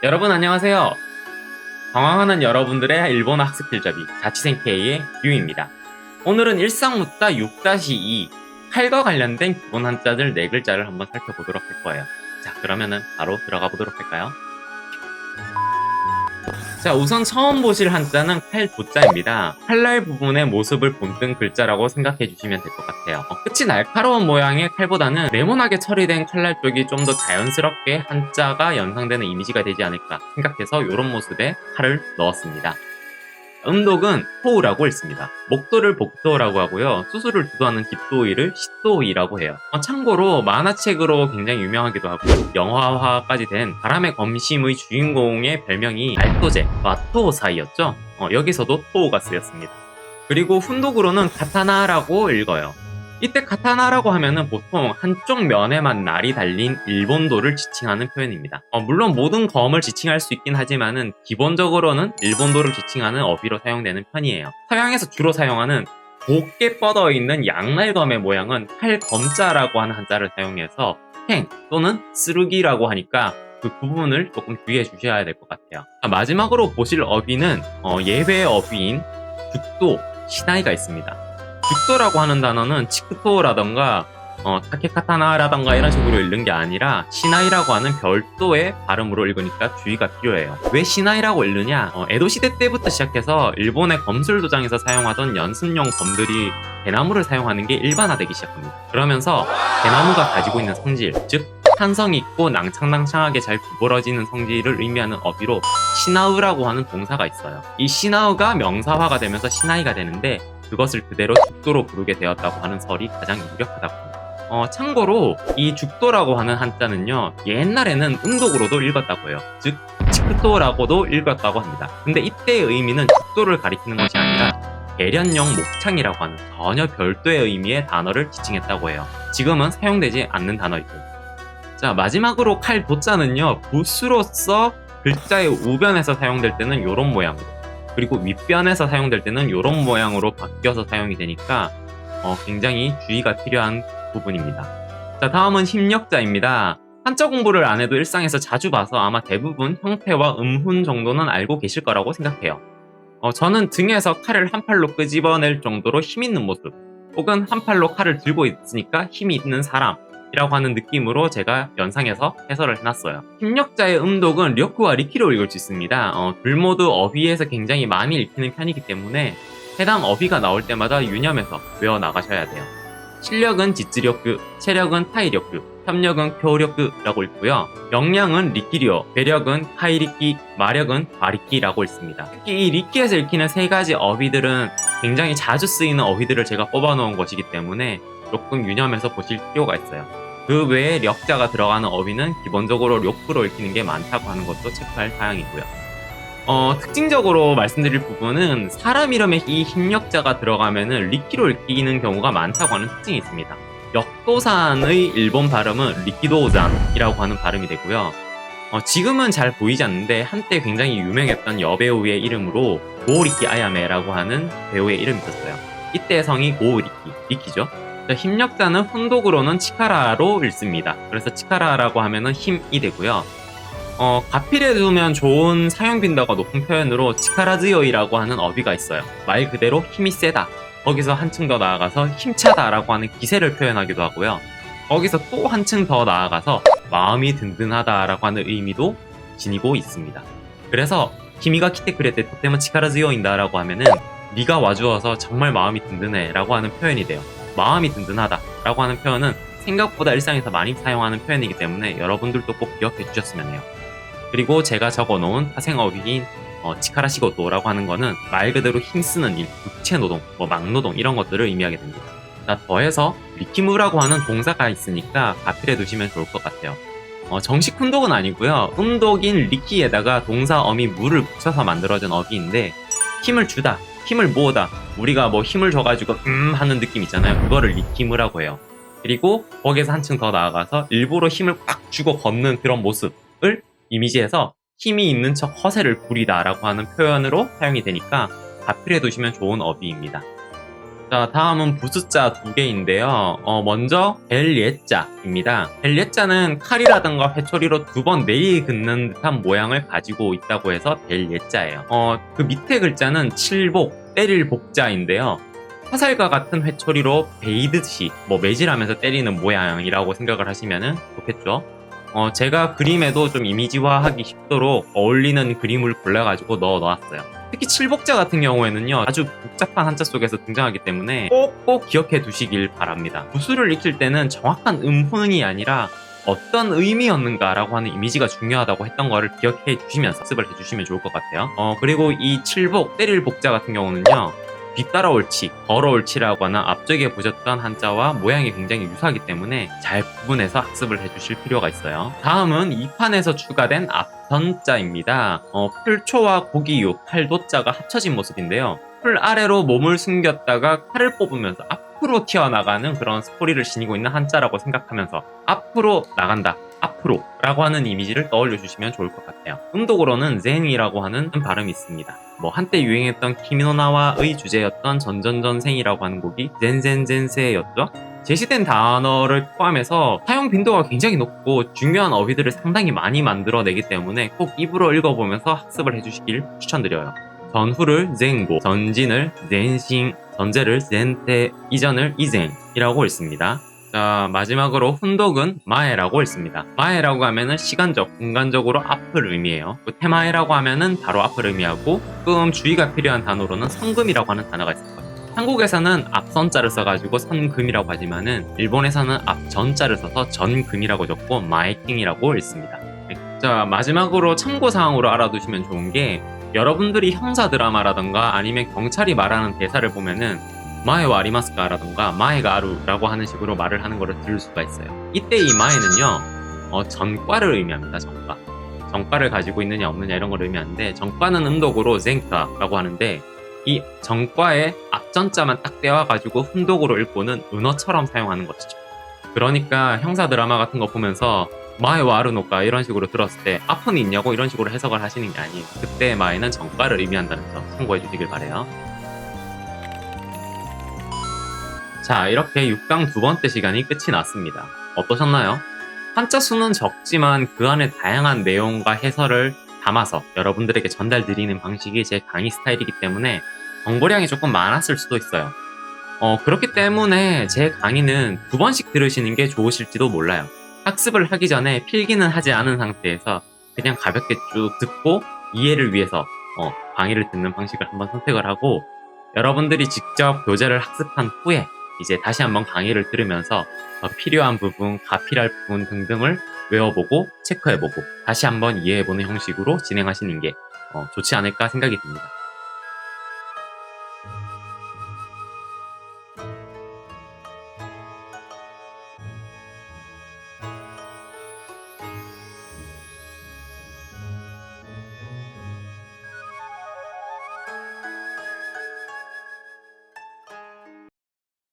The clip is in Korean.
여러분 안녕하세요. 방황하는 여러분들의 일본어 학습 길잡이 자취생 K의 유입니다. 오늘은 일상문자 6-2 칼과 관련된 기본 한자들 4글자를 한번 살펴보도록 할 거예요. 자, 그러면은 바로 들어가 보도록 할까요? 자, 우선 처음 보실 한자는 칼도자입니다. 칼날 부분의 모습을 본뜬 글자라고 생각해 주시면 될 것 같아요. 끝이 날카로운 모양의 칼보다는 네모나게 처리된 칼날 쪽이 좀 더 자연스럽게 한자가 연상되는 이미지가 되지 않을까 생각해서 이런 모습의 칼을 넣었습니다. 음독은 토우라고 읽습니다. 목도를 복도라고 하고요. 수술을 주도하는 깃도이를 시도이라고 해요. 참고로 만화책으로 굉장히 유명하기도 하고 영화화까지 된 바람의 검심의 주인공의 별명이 알토제, 마토 사이였죠. 여기서도 토우가 쓰였습니다. 그리고 훈독으로는 카타나라고 읽어요. 이때 카타나라고 하면은 보통 한쪽 면에만 날이 달린 일본도를 지칭하는 표현입니다. 물론 모든 검을 지칭할 수 있긴 하지만은 기본적으로는 일본도를 지칭하는 어휘로 사용되는 편이에요. 서양에서 주로 사용하는 곱게 뻗어 있는 양날검의 모양은 칼검자라고 하는 한자를 사용해서 행 또는 쓰르기라고 하니까 그 부분을 조금 주의해 주셔야 될 것 같아요. 마지막으로 보실 어휘는 예외 어휘인 죽도, 시나이가 있습니다. 죽도라고 하는 단어는 치크토라던가 타케카타나라던가 이런 식으로 읽는 게 아니라 시나이라고 하는 별도의 발음으로 읽으니까 주의가 필요해요. 왜 시나이라고 읽느냐? 에도시대 때부터 시작해서 일본의 검술 도장에서 사용하던 연습용 검들이 대나무를 사용하는 게 일반화되기 시작합니다. 그러면서 대나무가 가지고 있는 성질, 즉 탄성 있고 낭창낭창하게 잘 구부러지는 성질을 의미하는 어휘로 시나우라고 하는 동사가 있어요. 이 시나우가 명사화가 되면서 시나이가 되는데 그것을 그대로 죽도로 부르게 되었다고 하는 설이 가장 유력하다고 합니다. 참고로 이 죽도라고 하는 한자는요, 옛날에는 음독으로도 읽었다고 해요. 즉 치크토라고도 읽었다고 합니다. 근데 이때의 의미는 죽도를 가리키는 것이 아니라 계련용 목창이라고 하는 전혀 별도의 의미의 단어를 지칭했다고 해요. 지금은 사용되지 않는 단어이고. 자, 마지막으로 칼도자는요, 붓으로서 글자의 우변에서 사용될 때는 이런 모양으로, 그리고 윗변에서 사용될 때는 이런 모양으로 바뀌어서 사용이 되니까 굉장히 주의가 필요한 부분입니다. 자, 다음은 힘력자입니다. 한자 공부를 안 해도 일상에서 자주 봐서 아마 대부분 형태와 음훈 정도는 알고 계실 거라고 생각해요. 저는 등에서 칼을 한 팔로 끄집어낼 정도로 힘 있는 모습, 혹은 한 팔로 칼을 들고 있으니까 힘이 있는 사람 이라고 하는 느낌으로 제가 연상해서 해설을 해놨어요. 힘력자의 음독은 려쿠와 리키로 읽을 수 있습니다. 둘 모두 어휘에서 굉장히 많이 읽히는 편이기 때문에 해당 어휘가 나올 때마다 유념해서 외워 나가셔야 돼요. 실력은 지츠력규, 체력은 타이력규, 협력은 교력규라고 읽고요. 역량은 리키리오, 배력은 카이리키, 마력은 바리키라고 읽습니다. 특히 이 리키에서 읽히는 3가지 어휘들은 굉장히 자주 쓰이는 어휘들을 제가 뽑아놓은 것이기 때문에 조금 유념해서 보실 필요가 있어요. 그 외에 력자가 들어가는 어휘는 기본적으로 료크로 읽히는 게 많다고 하는 것도 체크할 사항이고요. 특징적으로 말씀드릴 부분은 사람 이름에 이 힘력자가 들어가면은 리키로 읽히는 경우가 많다고 하는 특징이 있습니다. 역도산의 일본 발음은 리키도잔이라고 하는 발음이 되고요. 지금은 잘 보이지 않는데 한때 굉장히 유명했던 여배우의 이름으로 고우리키 아야메라고 하는 배우의 이름이 있었어요. 이때 성이 고우리키, 리키죠. 힘력자는 훈독으로는 치카라로 읽습니다. 그래서 치카라라고 하면은 힘이 되고요. 가필해 두면 좋은 사용 빈도가 높은 표현으로 치카라즈요이라고 하는 어휘가 있어요. 말 그대로 힘이 세다. 거기서 한층 더 나아가서 힘차다라고 하는 기세를 표현하기도 하고요. 거기서 또 한층 더 나아가서 마음이 든든하다라고 하는 의미도 지니고 있습니다. 그래서 키미가 키테 그레테 토테모 치카라즈요인다라고 하면은 네가 와주어서 정말 마음이 든든해라고 하는 표현이 돼요. 마음이 든든하다라고 하는 표현은 생각보다 일상에서 많이 사용하는 표현이기 때문에 여러분들도 꼭 기억해 주셨으면 해요. 그리고 제가 적어놓은 파생어휘인 치카라시고도라고 하는 거는 말 그대로 힘쓰는 일, 육체노동, 막노동 이런 것들을 의미하게 됩니다. 자, 더해서 리키무라고 하는 동사가 있으니까 가필해 두시면 좋을 것 같아요. 정식 훈독은 아니고요. 음독인 리키에다가 동사 어미 무를 붙여서 만들어진 어휘인데 힘을 주다, 힘을 모으다, 우리가 힘을 줘가지고 하는 느낌 있잖아요. 그거를 리키무라고 해요. 그리고 거기에서 한층 더 나아가서 일부러 힘을 꽉 주고 걷는 그런 모습을 이미지해서 힘이 있는 척 허세를 부리다 라고 하는 표현으로 사용이 되니까 가필해 두시면 좋은 어휘입니다. 자, 다음은 부숫자 2개인데요. 먼저 벨예자입니다. 벨예자는 칼이라든가 회초리로 2번 내리긋는 듯한 모양을 가지고 있다고 해서 벨예자예요. 그 밑에 글자는 칠복, 때릴 복자인데요. 화살과 같은 회초리로 베이듯이 매질하면서 때리는 모양이라고 생각을 하시면 좋겠죠. 제가 그림에도 좀 이미지화하기 쉽도록 어울리는 그림을 골라가지고 넣어놨어요. 특히 칠복자 같은 경우에는요, 아주 복잡한 한자 속에서 등장하기 때문에 꼭꼭 기억해 두시길 바랍니다. 구술을 익힐 때는 정확한 음훈이 아니라 어떤 의미였는가라고 하는 이미지가 중요하다고 했던 거를 기억해 주시면서 학습을 해주시면 좋을 것 같아요. 그리고 이 칠복, 때릴 복자 같은 경우는요, 뒤따라올치, 걸어올치라고 하는 앞쪽에 보셨던 한자와 모양이 굉장히 유사하기 때문에 잘 구분해서 학습을 해주실 필요가 있어요. 다음은 2판에서 추가된 앞선자입니다. 풀초와 고기육, 팔도자가 합쳐진 모습인데요. 풀 아래로 몸을 숨겼다가 칼을 뽑으면서 앞으로 튀어나가는 그런 스토리를 지니고 있는 한자라고 생각하면서 앞으로 나간다, 앞으로 라고 하는 이미지를 떠올려 주시면 좋을 것 같아요. 음독으로는 젠이라고 하는 발음이 있습니다. 한때 유행했던 키미노나와의 주제였던 전전전생이라고 하는 곡이 젠젠젠세였죠. 제시된 단어를 포함해서 사용 빈도가 굉장히 높고 중요한 어휘들을 상당히 많이 만들어내기 때문에 꼭 입으로 읽어보면서 학습을 해주시길 추천드려요. 전후를 젠고, 전진을 젠싱, 전제를 젠테, 이전을 이젠이라고 읽습니다. 자, 마지막으로 훈독은 마에라고 읽습니다. 마에라고 하면은 시간적, 공간적으로 앞을 의미해요. 테마에라고 하면은 바로 앞을 의미하고, 조금 주의가 필요한 단어로는 선금이라고 하는 단어가 있을 거예요. 한국에서는 앞선자를 써가지고 선금이라고 하지만은 일본에서는 앞전자를 써서 전금이라고 적고 마에킹이라고 읽습니다. 자, 마지막으로 참고사항으로 알아두시면 좋은 게, 여러분들이 형사 드라마라던가 아니면 경찰이 말하는 대사를 보면은 마에와 아리마스카 라던가 마에가 아루라고 하는 식으로 말을 하는 것을 들을 수가 있어요. 이때 이 마에는요, 전과를 의미합니다. 전과. 전과를 가지고 있느냐 없느냐 이런 걸 의미하는데, 전과는 음독으로 젠카라고 하는데, 이 전과의 앞전자만 딱 떼와가지고 훈독으로 읽고는 은어처럼 사용하는 것이죠. 그러니까 형사 드라마 같은 거 보면서 마에와 아루노까 이런 식으로 들었을 때 앞은 있냐고 이런 식으로 해석을 하시는 게 아니에요. 그때 마에는 전과를 의미한다는 점 참고해 주시길 바래요. 자, 이렇게 6강 두 번째 시간이 끝이 났습니다. 어떠셨나요? 한자 수는 적지만 그 안에 다양한 내용과 해설을 담아서 여러분들에게 전달드리는 방식이 제 강의 스타일이기 때문에 정보량이 조금 많았을 수도 있어요. 그렇기 때문에 제 강의는 2번씩 들으시는 게 좋으실지도 몰라요. 학습을 하기 전에 필기는 하지 않은 상태에서 그냥 가볍게 쭉 듣고 이해를 위해서 강의를 듣는 방식을 한번 선택을 하고, 여러분들이 직접 교재를 학습한 후에 이제 다시 한번 강의를 들으면서 필요한 부분, 가필할 부분 등등을 외워보고 체크해보고 다시 한번 이해해보는 형식으로 진행하시는 게 좋지 않을까 생각이 듭니다.